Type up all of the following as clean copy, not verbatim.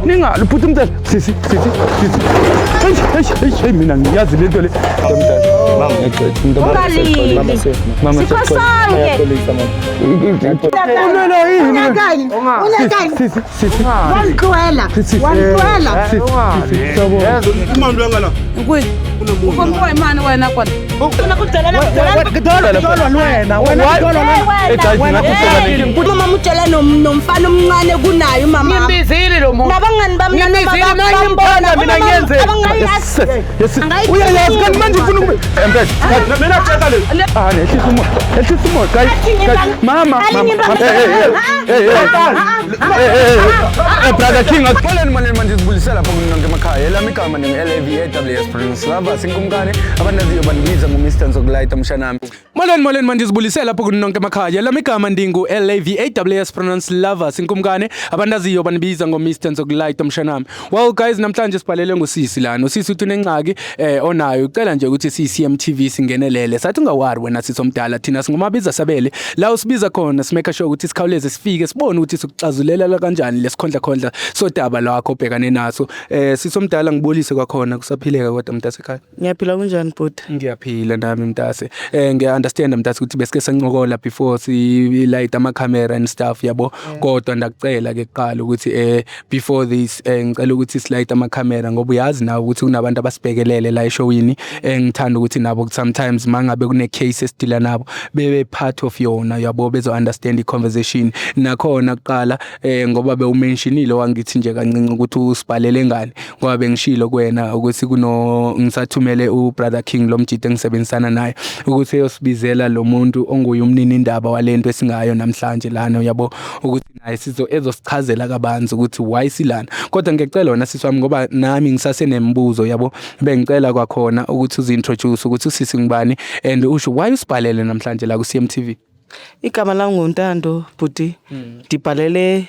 ninga liphutha umntana sisi hey mina ngiyazi lento le nomfana omncane kunayo mama ngibizile lo muntu nabangani bami ngibona mina ngiyenze uyayazi kanti manje ufuna mina tshela le nehlisa umoya mama brother King akuxoleni manje sibulisela lapha kunonke emakhaya elami igama ngingu-LAVAWS Prince Lava sinkumkani abandaziyo bandibiza ngo-Mr Nzokulayita mshanami molweni manje sibulisela lapha kunonke emakhaya elami igama ndingu-LAVAWS Prince Lava sinkumkani abandaziyo bandibiza ngo-Mr Nzokulayita mshanami. Well guys, namhlanje sibhalele ngosisi lana usisi uthi unengxaki onayo ucela nje ukuthi CMTV singenelele sathi ungawari wena sisomdala thina singumabiza sabele la usibiza khona simeka sure ukuthi sikhawuleze sifike sibone ukuthi sikuxazulela kanjani lesikhondla sodaba lakho obhekane naso sisomdala ngibolise kwakhona kusaphileka kodwa mntasekhaya. Ngiyaphila kunjani bhuti? Ngiyaphila nami mntase ngiya-understand mntase ukuthi besike sencokola before si-light ama-camera and stuff yabo kodwa ndakucela-ke kuqala ukuthi before this ngicela ukuthi si-light ama-camera ngoba uyazi nawe ukuthi kunabantu abasibhekelele la eshowini ngithanda ukuthi nabo sometimes mangabe kune-case esidila nabo bebe part of yona yabo bezo-understand i-conversation nakhona kuqala ngoba bewumentionile wangithi nje kancinci ukuthi usibhalele ngani ngoba bengishilo kuwena ukuthi ngisathumele ubrother King lo mjidi engisebenzisana naye ukuthi eyosibizela lo muntu onguye umnini indaba walento esingayo namhlanje lana yabo ukuthi naye ezosichazela kabanzi ukuthi why silana kodwa ngiyacela wona sisi wami ngoba nami ngisasenembuzo yabo bengicela kwakhona ukuthi uzintroduce ukuthi usisi ngibani and usho why usibhalele namhlanje la ku CMTV. Igama lami nguNtando bhuti dibhalele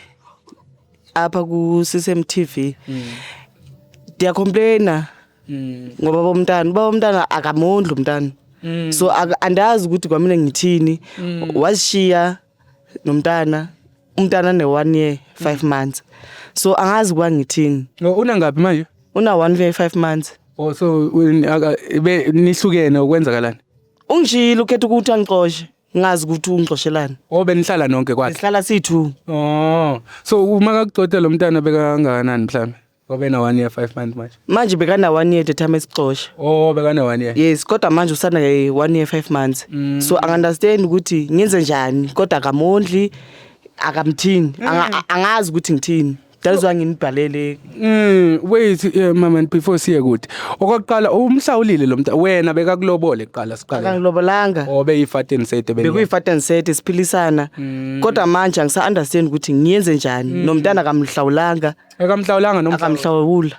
apha ku CMTV ndiyacomplaina ngoba umntana akamondla umntana so andazi ukuthi kwamina ngithini washiya nomntana umntana ne1 year 5 months so angazi kwangithini. Una ngapi manje? Una 1 year 5 months. Oh so nihlukene ukwenzakalani? Ungishilo ukhetha ukuthi angixoshe ngazi ukuthi ungixoshelana. Benihlala nonke kwakhe? Sihlala si2. Oh so uma kakuxoxa lo mntana bekangakanani mhlawumbe? Obena 1 year 5 months manje bekana 1 year the time esixosha. Bekana 1 year. Yes kodwa manje usana 1 year 5 months so understand ukuthi ngenze njani kodwa akamondli akamthini angazi ukuthi ngithini that's why nginibhalele. Wait mama before siye kude okokuqala umhlawulile lo mntana wena bekakulobole kuqala siqala akangilobolanga beyifateni sethe bekuyifateni sethe siphilisana kodwa manje angisa understand ukuthi ngiyenze njani nomntana akamhlawulanga akamhlawula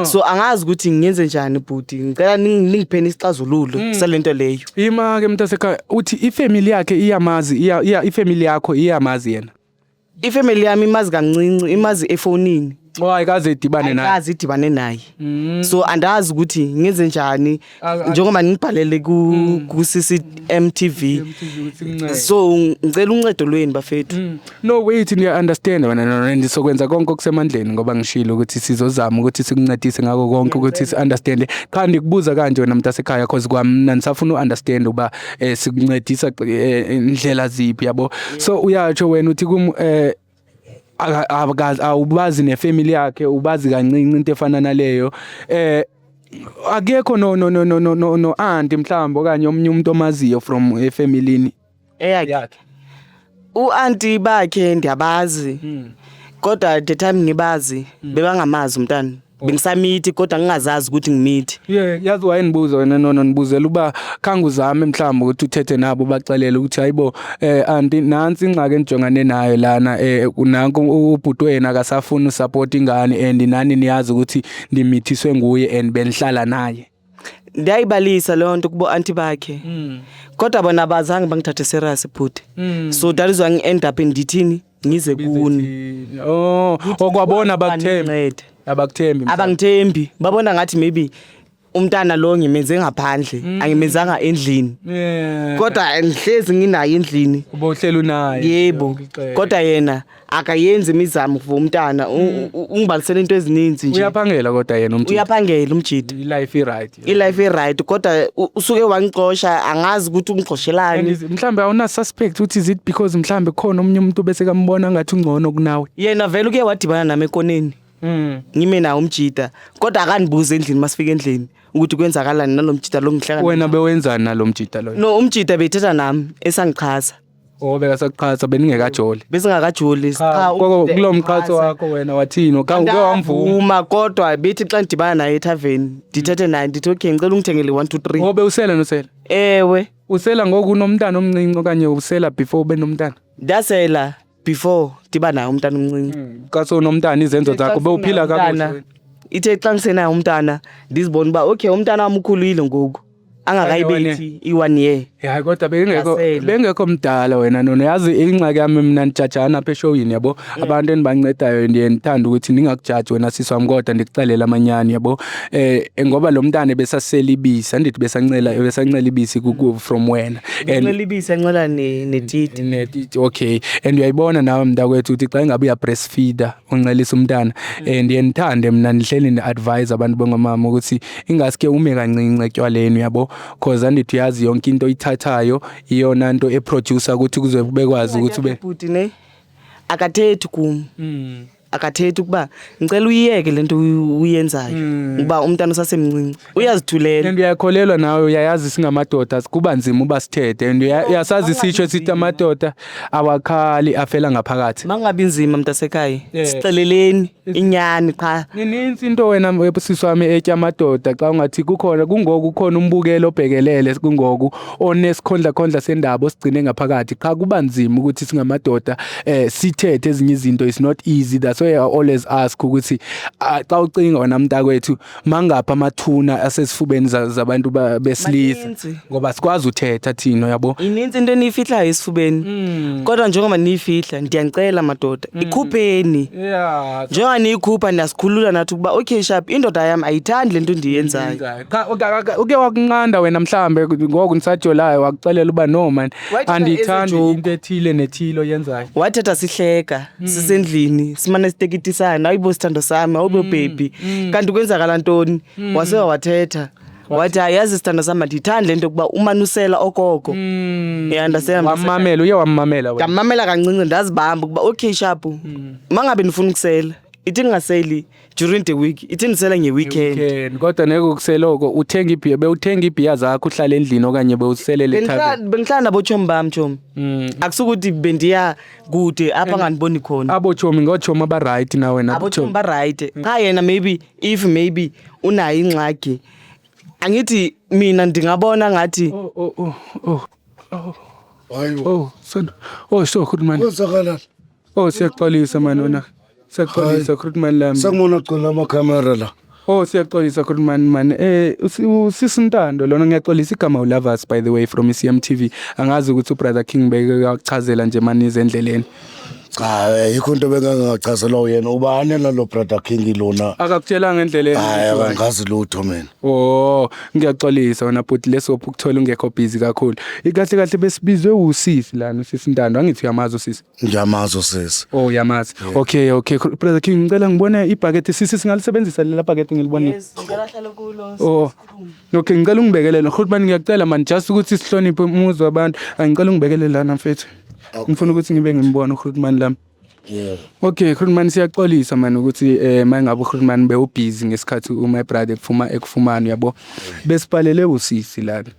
so angazi ukuthi ngiyenze njani bhuti ngicela ningipheni isixazululo salento leyo. Ima ke mntasekhaya uthi ifamily yakhe iyamazi ifamily yakho iyamazi yena? Ifamily yami imazi kancinci imazi efonini. Ayikaze idibane naye. Ayikaze idibane naye. So andazi ukuthi ngenze njani njengoba ngibhalele ku CMTV. So ngicela uncedo lweni bafethu. No wait niya understand wena ndisokwenza konke okusemandleni ngoba ngishilo ukuthi sizozama ukuthi sikuncedise ngako konke ukuthi si understand. Cha ndikubuza kanje wena mntasekhaya because kwami nisafuna uunderstand uba sikuncedisa indlela ziphi yabo. So uyatsho wena uthi awubazi nefamily yakhe ubazi kancinci into efana naleyo akekho no auntie mhlawumbe okanye omnye umuntu omaziyo from efamilini yakhe uauntie bakhe ndiyabazi kodwa the time ngibazi bebangamazi umntana bengisamithi kodwa ngingazazi ukuthi ngimithi. Yazi wayenibuza wena nibuzela uba khange uzame mhlawumbe ukuthi uthethe nabo baxelele ukuthi hayibo anti nansi ingxaki enijongane nayo lana nanku ubhuti wena akasafuna usupport ingane and nani niyazi ukuthi ndimithiswe nguye and benihlala naye. Ndiyayibalisa leyo nto kubo auntie bakhe kodwa bona abazange bangithathe serious bhuti so that is why ngi end up ndithini ngize kuni. Okwabona abakuthembi abangithembi babona ngathi maybe umntana lo ngimenze ngaphandle angimenzanga endlini kodwa ngihlezi nginayo endlini ubohlela unayo yebo kodwa yena akayenzi imizamo for umntana ungibalisela into ezininzi nje uyaphangela kodwa yena umjida uyaphangela umjida life right kodwa usuke wangixosha angazi ukuthi ungixoshelani mhlambe awuna suspect uthi is it because mhlambe khona omunye umuntu bese kambona ngathi ungcono kunawe yena vele uke wadibana nami ekoneni ngime nawo umjida kodwa akandibuza endlini masifika endlini ukuthi kwenzakalani nalomjida lo ngihlaka wena bewenzani nalomjida lo no umjida bethetha nami esangichaza bekasachaza beningekajoli besingakajoli kulomqhatho wakho wena wathini wamvuma kodwa bethi xa ndidibana naye ethaveni ndithethe naye ndithi okay ngicela ungithengele 1 2 3 usela nosela ewe usela ngoku unomntana omncinci okanye usela before ube nomntana ndasela before ndiba naye umntana omncinci xa sonomntana izenzo zakho bewuphila kakuhle ithe xa ngisenayo umntana ndizibona uba okay umntana wami ukhulile ngoku angakayibethi i1 year hayi kodwa bengekho mdala wena nona yazi ingxaki yami mina ndijajana apha eshowini yabo abantu endibancedayo ndiye ndithanda ukuthi ningakujaji wena sisi wami kodwa ndikuxelela amanyani yabo ngoba lo mntana besasela ibisi andithi besancela ibisi from wena and ibisi ancela netiti okay and uyayibona nawe mntakwethu uthi xa ingabe breastfeeder uncelisa umntana ndiye ndithande mina ndihleli ndi-advise abantu bongomama ukuthi ingaske ume kancinci etywaleni yabo cause andithi uyazi yonke into ithathayo iyona nto eproducer ukuthi kuze bekwazi ukuthi bhuti ne akathethi kum akathethi ukuba ngicela uyiyeke lento uyenzayo ukuba umntana usasemncinci uyazithulela and uyakholelwa nawe uyayazi singamadoda kuba nzima uba sithethe and uyasazi sitsho sithi amadoda awakhali afela ngaphakathi mangabe inzima mntasekhaya sixeleleni inyani cha ninintsi into wena webusisi wami etya amadoda xa ungathi kungoku khona umbukelo obhekelele kungoku onesikhondla sendaba osigcine ngaphakathi cha kuba nzima ukuthi singamadoda sithethe ezinye izinto is not easy that's why I always ask ukuthi xa ucinga wena mntakwethu mangapha amathuna asesifubeni zabantu besilisa ngoba sikwazi uthetha thina yabo ininzi into eniyifihlayo esifubeni kodwa njengoba niyifihla ndiyanicela madoda ikhupheni njengoba niyikhupha niyasikhulula nathi ukuba okay sharp indoda yami ayithandi lento ndiyenzayo uke wakunqanda wena mhlambe ngoku nisajolayo wakucelela uba no man andiyithandi into ethile nethilo yenzayo wathetha sihleka sisendlini simane sitekitisana ayibo sithando sami awubo baby kanti kwenzakala ntoni wasewa wathetha wathi ayazi sithando sami ndithanda lento kuba umanusela okoko understand wamamela wena ngamamela kancinci ndazibamba kuba okay sharp mangabe nifuna ukusela ithi ngingaseli during the week ithi nisela ngeweekend kodwa nekukuseloko uthenga ibhiya bewuthenga ibhiya zakho uhlala endlini okanye bewuselele ethaveni bengihlala nabochomi bami chomi akusukuthi bendiya kude apha nganiboni khona abochomi ngochomi aba right nawe abochomi ba right cha yena maybe unayo ingxaki angithi mina ndingabona ngathi hayibo so good man kwenzakala siyaxolisa man wena siyaxolisa khulumani lami sakubona gcina amakhamera la siyaxolisa khulumani man usisintando lona ngiyaxolisa igama ulovers by the way from CMTV angazi ukuthi ubrother King bekachazela nje mani izendleleni cha yikho into bengangachazela uyena ubani lo brother King lona akakutshelanga endleleni hayi angazi lutho mina ngiyaxolisa wena but leso ukuthola ungekho busy kakhulu ikahle besibizwe usisi lana usisintando angithi uyamazi usisi ngiyamazi sisi yamazi okay brother King ngicela ngibone ibhakethi sisi singalisebenzisa lela bhakethi ngilibonile yes ngiyalahlala kulo okay ngicela ungibekelele khulumani ngiyacela man just ukuthi sihloniphe umuzi wabantu angicela ungibekelele lana mfethu ngifuna ukuthi ngibe ngimbona ukhulumani lami okay khulumani siyaxolisa man ukuthi mangabe ukhulumani bewubusy ngesikhathi my brother ekufumana yabo besipalele usisi lana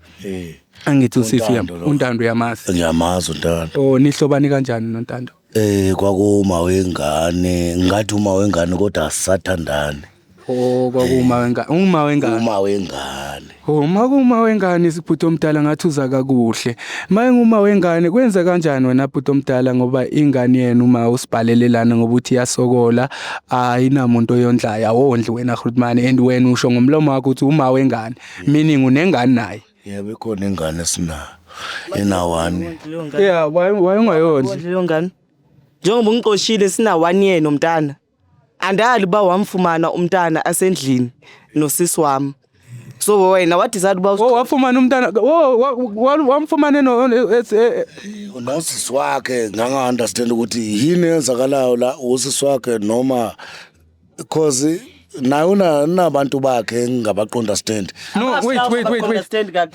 angithi usisi untando yamazi ngiyamazi untando nihlobani kanjani nontando kwakuma wengane ngathi uma wengane kodwa asathandani kwakuma wengane isibhuti omdala ngathi uza kakuhle mayenguma wengane kwenza kanjani wena bhuti omdala ngoba ingane yena uma usibhalelelana ngoba uthi yasokola ayinamuntu oyondlayo awondli wena khulumani and wena usho ngomlomo wakho uthi uma wengane meaning unengane naye yebo ikhona ingane esinayo enawani wayengayondli leyo ngane njengoba ungixoshile sina 1 year nomntana andali ba wamfumana umntana asendlini nosisi wami So wena what decide uba wafumana umntana wamfumane unosisi wakhe nganga-understand ukuthi yini eyenzakalayo la usisi wakhe noma because naye unabantu bakhe engingabaqondastand. No, wait.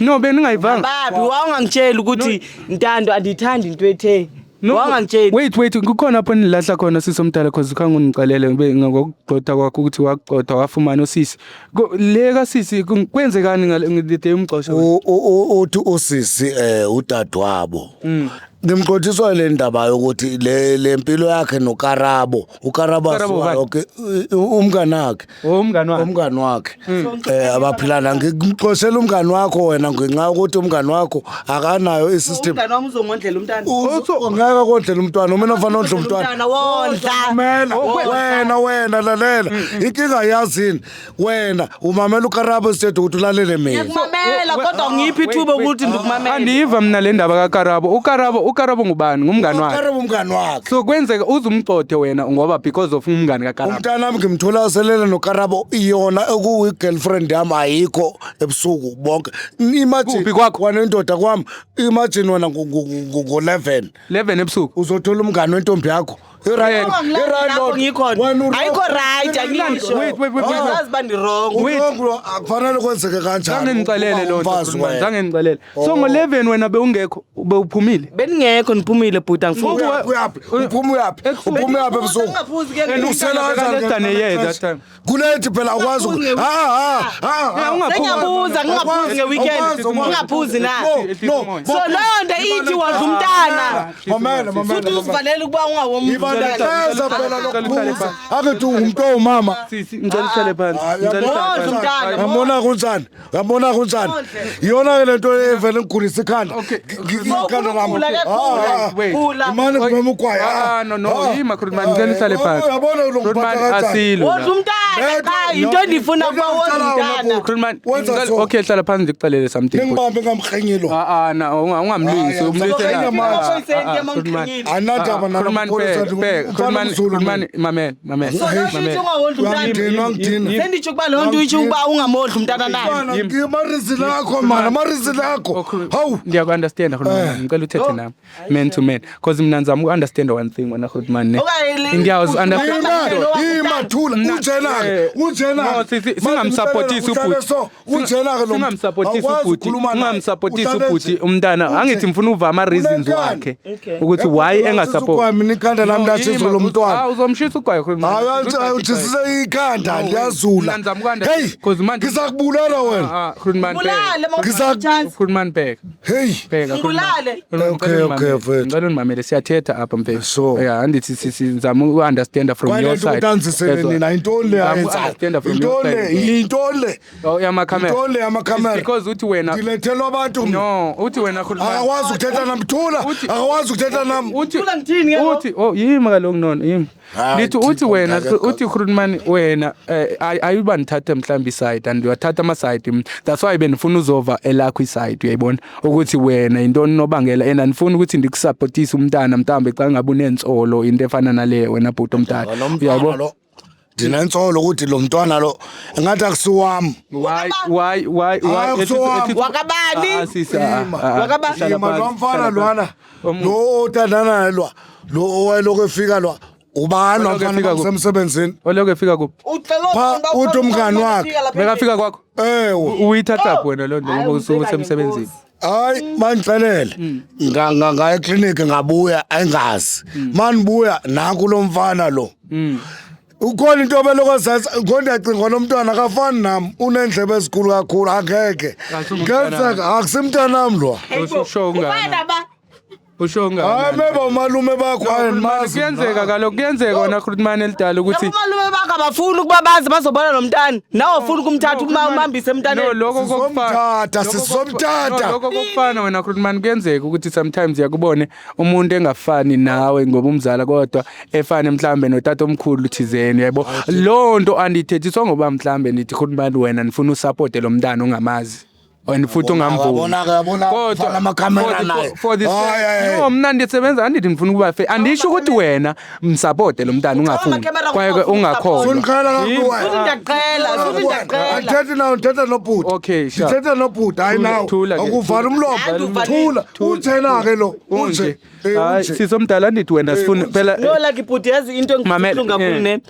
No, beningayivanga. babi wawungangitsheli ukuthi Ntando andiyithandi into ethe. Wawungangitsheli. Wait, kukhona apho nilahla khona sisomdala cause khange ungiqalele ngokugxotha kwakho ukuthi wagxotha wafumana usisi. Le kasisi kwenzekani ngale umxosho? Uthi usisi udadewabo. Ngimqothiswa le ndaba yokuthi le mpilo yakhe noKarabo okay umngani wakhe abaphilana ngikuxoshela umngani wakho wena ngenxa ukuthi umngani wakho akanayo isystem. Umntana wami uzongondlela umntana. Ngeke kondlela umntwana mina ufana ondla umntwana wena lalela inkinga yazini wena umamela uKarabo sithethe ukuthi ulalele mina. Ngiyamamela kodwa ngiphi ithuba ukuthi ndikumamela. Andiva mina le ndaba kaKarabo. uKarabo ngubani? Ngumngani wakhe. uKarabo umngani wakhe. So kwenzeka uzumxothe wena ngoba because of umngani kaKarabo. Umntana wami ngimthola selele noKarabo iyona okuyi girlfriend yami ayikho ebusuku bonke. Imagine wena indoda kwami imagine wena ngo-11 ebusuku uzothola umngani wentombi yakho. Ayikho right angisho. Wait. Yazi bandirong. Akufanele kwenzeke kanjani. Ngicalele lo ngicalele. So ngo-11 wena bewungekho bewuphumile. Beningekho niphumile bhuti angifuni. Uphuma uyaphi ebusuku? Kulethi phela akwazi ngingaphuzi ngeweekend ngingaphuzi na. So leyo nto ithi wadla umntana. Futhi uzifanele ukuba ungawomuntu. Akethi umuntu owumama. Ngicela uhlale phansi. Yabona kunjani? Iyona le nto evele ngigulisa ikhanda. Ikhanda lami. Imani ngibema ukwaya. No, yima Khulumani ngicela uhlale phansi. Yabona lo Khulumani asilo. Wodla umntana cha into endifuna kuba wodla umntana. Khulumani okay hlala phansi ngikuxelele something. Ngibambe ngamkhenyelo. Ungamlungisi umlisa. Anadaba Khulumani mamela. Senditsho kuba lo nto uyithi ukuba ungamodla umntana naye. Ngimarizi lakho mana, marizi lakho. Hawu. Ndiyaku-understand Khulumani. Ngicela uthethe nami man to man because mina ngizama uku-understand one thing wena Khulumani. Ngiyawuzi-understand. Imathula unjena. Singamsupportisi ubhuti. Singamsupportisi ubhuti umntana. Angithi ngifuna uva ama-reasons wakhe ukuthi why engasupport. Mina ikhanda lami lashisa lo mntwana. Uzomshisa ugwayi Khulumani. Hayi uthisise ikhanda liyazula. Hey, ngizakubulala wena. Khulumani Khulumani bheka. Hey. Bheka Ngibulale. Okay mfethu. Ngicela unimamele siyathetha apha mfethu. Yeah, andithi sizama uku-understand from your side. Utanzisele nina intoni le ayenzayo. Intoni le. Yamakhamera. Because uthi wena ndilethelwa abantu. No, uthi wena Khulumani. Akakwazi ukuthetha namthula. Akakwazi ukuthetha nam. Uthi ngithini ke? Uthi yima kaloku nona yima. Lithi uthi wena uthi Khulumani wena ayuba nithathe mhlawumbe iside and wathatha ama-side. That's why benifuna uzova elakho iside uyayibona ukuthi wena intoni nobangela and anifuni ukuthi ndikusupportise umntana mhlawumbe xa ngabe unentsolo into efana nale wena bhuti omdala uyayibona. Ndinentsolo ukuthi lo mntwana lo engathi akusiwami. Why wakabani? Wakabani lo mfana lwana lo uthandana lo owayeloko efika lo ubani wamfana kusemsebenzini oloko efika kuphi uthi umngani wakhe bekafika kwakho uyithatha wena lo nto ngoba usemsebenzini. Hayi mandixelele ngaya eclinic ngabuya ayingazi manibuya naku lo mfana lo ukhona into beloko senza ngondiyacinga lo mntwana akafani nami unendlebe ezikhulu kakhulu angeke ngenzeka akusimntanami lo. Usho ngani? Hayi meba umalume bakho ayemazi. Kuyenzeka wena Khulumani elidala ukuthi umalume bakho abafuni ukuba bazi bazobona nomntana. Nawe ufuna ukumthatha umambise emntaneni. No, lokho kokufana. Sizomthatha. Lokho kokufana wena Khulumani kuyenzeka ukuthi sometimes yakubone umuntu engafani nawe ngoba umzala kodwa efane mhlambe notata omkhulu thizeni yabo. Lo nto andithethiswa ngoba mhlambe nithi Khulumani wena nifuna usupport lo mntana ongamazi. and futhi ungamvumi Kodwa amakhamera naye. for this no mina ndisebenza andithi ngifuna ukuba fair andisho ukuthi wena msupport lo mntana ungafuni kwaye ungakhona Unikhala Ngiyaqela Uthetha nobhuti. Okay, sure. Uthetha nobhuti hayi nawo. Thula ke. Akuvala umlomo. Thula. Uthena ke lo. Unje. hayi sisomdala andithi wena sifuna phela no like ibhuti yazi into Mamela, engikuhlunga kakhulu ne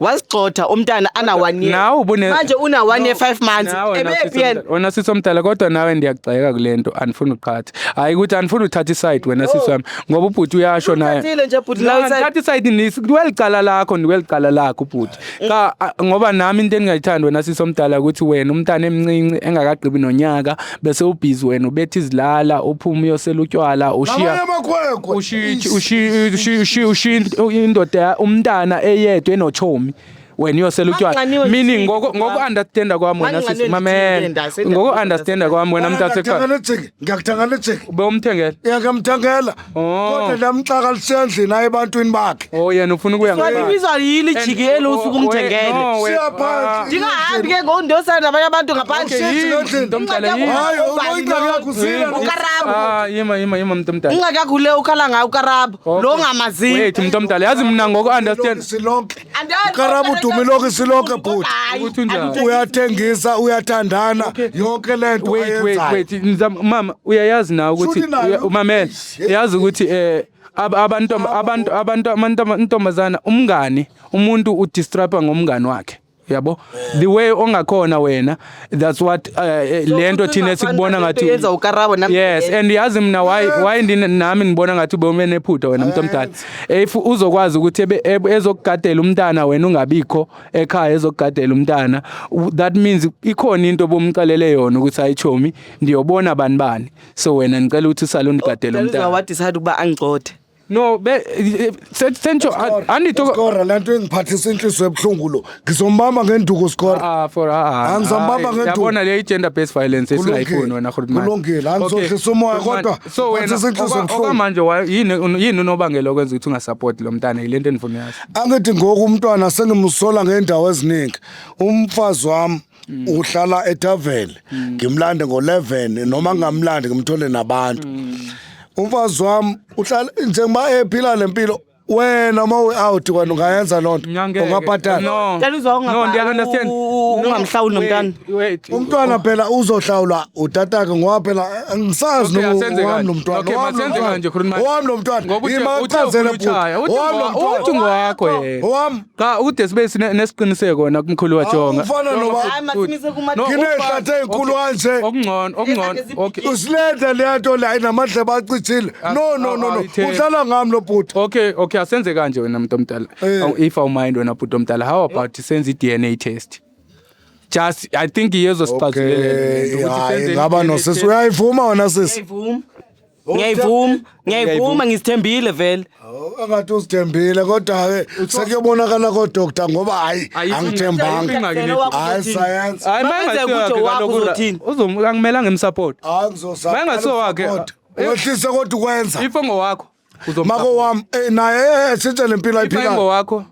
wasigxotha umntana ana 1 year Nawe ubune manje una 1 year 5 months ebephi wena sisomdala kodwa nawe ndiyagxeka kulento andifuna uqhatha hayi ukuthi andifuna uthatha iside wena sisami ngoba ubhuti uyasho naye uthathile nje bhuti nawe uthatha iside niwelicala lakho niwelicala lakho ubhuti ka ngoba nami into engayithandi wena sisomdala ukuthi wena umntana emncinci engakagqibi nonyaka bese ubhizi wena ubethi izilala uphuma uyosela utywala ushiya ushi indoda umntana eyedwa enochomi when uyosela utywala meaning ngoko understand kwami wena sisimamela ngoko understand kwami wena mntasekhaya ngiyakuthangela ejeki ube umthengela ngiyakamthangela kodwa lamxaka lisendlini hayi ebantwini bakhe yena ufuna ukuya Ibizwa yili jikele usuku umthengele siyaphansi ndingahambi ke ngondosana nabanye abantu ngaphandle hayi uyingxaki yakho usila ukarabo yima mntomdala ingxaki yakho le ukhala ngayo ukarabo lo ngamazinyo wait mntomdala yazi mina ngoko understand silonke ukarabo dumiloko silonke bhuti ukuthi unjani uyathengisa uyathandana yonke lento wait mama uyayazi na ukuthi mamela yazi ukuthi intombazana umngane umuntu udistrapa ngomngane wakhe yabo the way ongakhona wena that's what lento thina sikubona ngathi yenza ukarabo nami yes and yazi mina why nami ngibona ngathi ube nephutha wena mntomdala if uzokwazi ukuthi ezokugadela umntana wena ungabikho ekhaya ezokugadela umntana that means ikhona into bomcalele yona ukuthi ayichomi ndiyobona bani so wena ngicela ukuthi usale unigadele umntana what decide ukuba angixothe no sentsho anditho skora lento engiphathisa inhliziyo ebhlungu lo ngizombamba ngenduku skora angizambamba ngenduku yabona le gender based violence esingayifuni wena Khulumani kulungile angizohlisa umoya kodwa so wena okamanje yini unobangela okwenza ukuthi ungasupport lo mntana yilento endifuna yazi angithi ngoku umntwana sengimsola ngendawo eziningi umfazi wami uhlala eTavele ngimlande ngo11 noma ngingamlandi ngimthole nabantu umfazi wami uhlala njengoba ephila lempilo wena mawe out kwani ungayenza lonto ungabhatala no ndiyakunderstand ungamhlawuli nomntana umntwana phela uzohlawula utatake ngoba phela angisazi wami nomntwana okay masenze kanje Khulumani wami nomntwana imachazela uthi ngwakho wami ka ude sibe nesiqiniseko wena kumkhulu wajonga ufana noba kinehlathe enkulu kanje okungcono okay usilenda leyanto la inamadleba acithile no uhlala ngami lo bhuti okay asenze kanje wena mntomdala if awumind wena bhuti omdala how about senze i-DNA test just I think yezosixazulele ukuthi senze ngaba nosisi uyayivuma wona sisi ngiyayivuma ngizithembile vele angathi usithembile kodwa ke sekuyobonakala ko doctor ngoba hayi angithembanga hayi science hayi manje angimela ngimsupport ngizosapota wehlise kodwa ukwenza ifongo wakho mako wami naye sithe lempilo ayiphila ifongo wakho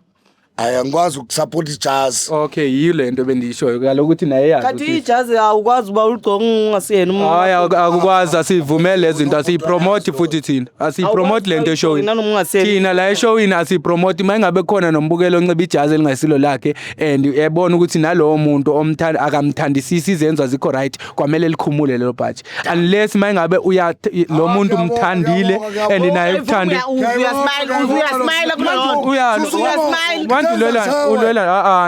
angikwazi ukusupport ijazi okay yile nto bendishoyo kaloku ukuthi naye yazi kathi ijazi awukwazi uba uligcoka ungasiyena umuntu hayi akukwazi asivumele lezi zinto asiyipromote futhi thina asiyipromote lento eshowini thina la eshowini asiyipromote mayingabe khona nombukelo onceba ijazi elingasilo lakhe and ebona ukuthi nalowo muntu omthanda akamthandisisi izenzo azikho right kwamele likhumule lelo bhaji unless mayingabe lo muntu umthandile and naye ukuthanda uyasmile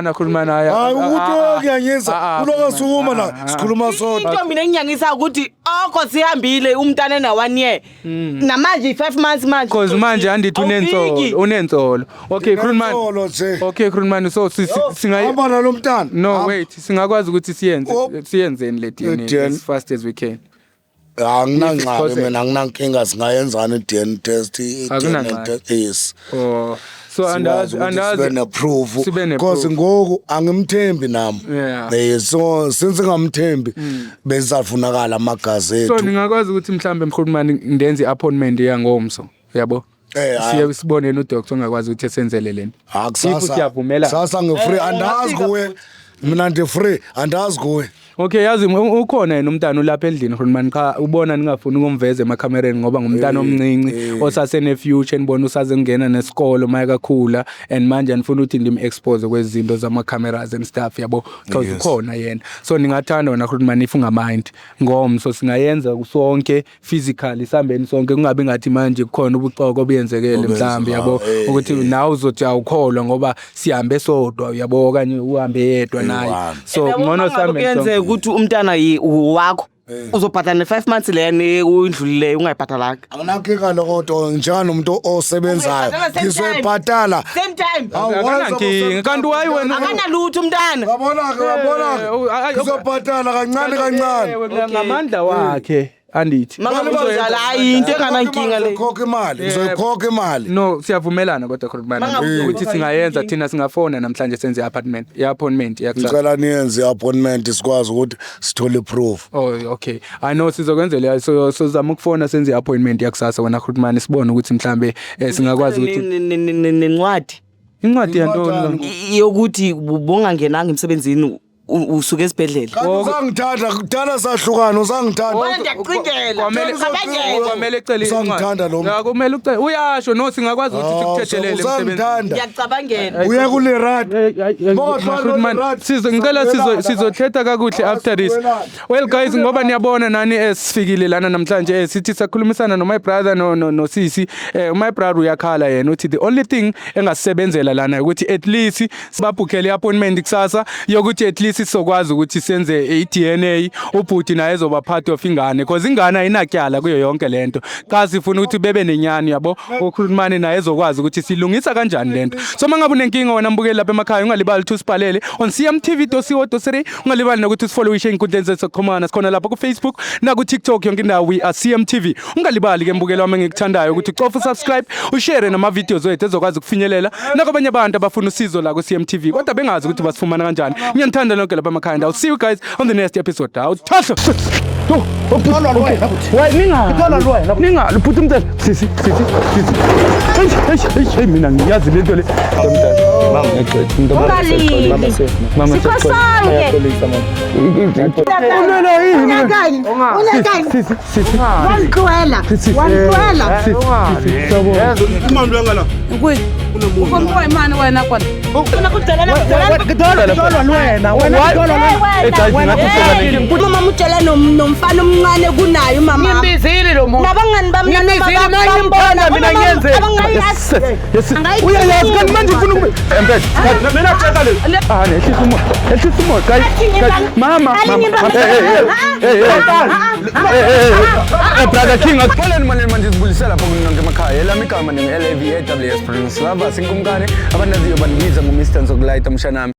nakhulumana hayi ukuthi kuyanyisa kuloko sukuma la sikhuluma sodwa into mina enginyangisa ukuthi okho sihambile umntana na 1 year namanje 5 months manje because manje andithi unentsolo okay Khulumani so singahamba nalo mntana no wait singakwazi ukuthi siyenzeni le DNA as fast as we can anginangxaki mina anginankinga singayenzana i-DNA test is so andazi proof because ngoku angimthembi nami so since ngamthembi bezafunakala amagazi ethu so ningakwazi ukuthi mhlambe Mkhulumani ndenze appointment yangomso yabo siye sibone udoctor ongakwazi ukuthi esenzele lento akusasa ngifree andazi kuwe mina ndi free andazi kuwe Okay, yazi ukhona yena umntana ulapha endlini Khulumani, cha ubona ningafuni ukumveza emakhamereni ngoba ngumntana omncinci osasene future nibona usaze ngena nesikolo manje kakhula and manje anifuna ukuthi ndim-expose kwezinto zama-cameras and stuff yabo because ukhona yena. So ningathanda wena Khulumani if ungamind ngomso singayenza sonke physically sihambeni sonke kungabi ngathi manje kukhona ubuxoko obuyenzekele mhlawumbe yabo ukuthi nawe uzothi awukholwa ngoba sihambe sodwa yabo okanye uhambe yedwa naye. So ngcono sihambe yenze ukuthi umntana wakho uzobhatala 5 months lene uyindlulile ungayibhatalanga. Akunakika lokho njalo umuntu osebenzayo ngizoyibhatala Same time. awuwangi kanti wayi wena Akanalutho umntana. Ngabona ngizobhatala kancane ngamandla wakhe andithi Mangazala hayi into enganankinga le. Ngizoyikhokha imali. no siyavumelana kodwa Khulumani ukuthi singayenza thina singafona namhlanje senze i-appointment yakusasa. Ngicela niyenze i-appointment sikwazi ukuthi sithole proof. Oh okay, I know sizokwenzela so sizama ukufona senze i-appointment yakusasa wena Khulumani sibone ukuthi mhlambe singakwazi ukuthi nencwadi incwadi yantoni yokuthi bongangenanga emsebenzini usuke esibhedlela. Usangithanda kudala sahlukana usangithanda. kwamele ecele Usangithanda lo muntu. kumele ucele uyasho no singakwazi ukuthi sikuthethelele Usangithanda. Ngiyacabangela. Uye kule rad. Ngicela sizothetha kakuhle after this. Well guys, ngoba niyabona nani sifikile lana namhlanje sithi sakhulumisana no my brother no sisi. My brother uyakhala yena uthi the only thing engasebenzela lana ukuthi at least sibabhukhele i-appointment kusasa yokuthi at least sizokwazi ukuthi senze i-DNA ubhuti naye ezoba part of ingane because ingane ayinakyala kuyo yonke lento. Cha sifuna ukuthi bebe nenyani yabo ukhulumane naye ezokwazi ukuthi silungisa kanjani lento. So mangabe unenkinga wena mbukeli lapha emakhaya ungalibali ukuthi usibhalele on cmtv.co.za. Ungalibali nokuthi usifollowishe inkundleni zokuxhumana sikhona lapha ku Facebook na ku TikTok yonke indawo we are CMTV. Ungalibali ke mbukeli wami engikuthandayo ukuthi cofa subscribe ushare nama videos wethu ezokwazi ukufinyelela nakwabanye abantu abafuna usizo la ku CMTV kodwa bengazi ukuthi basifumana kanjani. Ngiyanthanda lonke lapha emakhaya. I'll see you guys on the next episode. Awuthahla. Ninga liphutha umntana sisi hey mina ngiyazi lento le mama nomfana omncane kunayo mama. Ngimbizile lo muntu. Nabangani bami ngimbona mina ngiyenze. uyayazi kanti manje ufuna mina tshela le nehlisa umoya guys mama brother King akuboleni manje sibulisela lapha kunonke emakhaya elami igama ngingu-LAV AWS Prince Lava sinkumkane abanaziyo banibiza ngo Mr. Nzokulayita mshanami.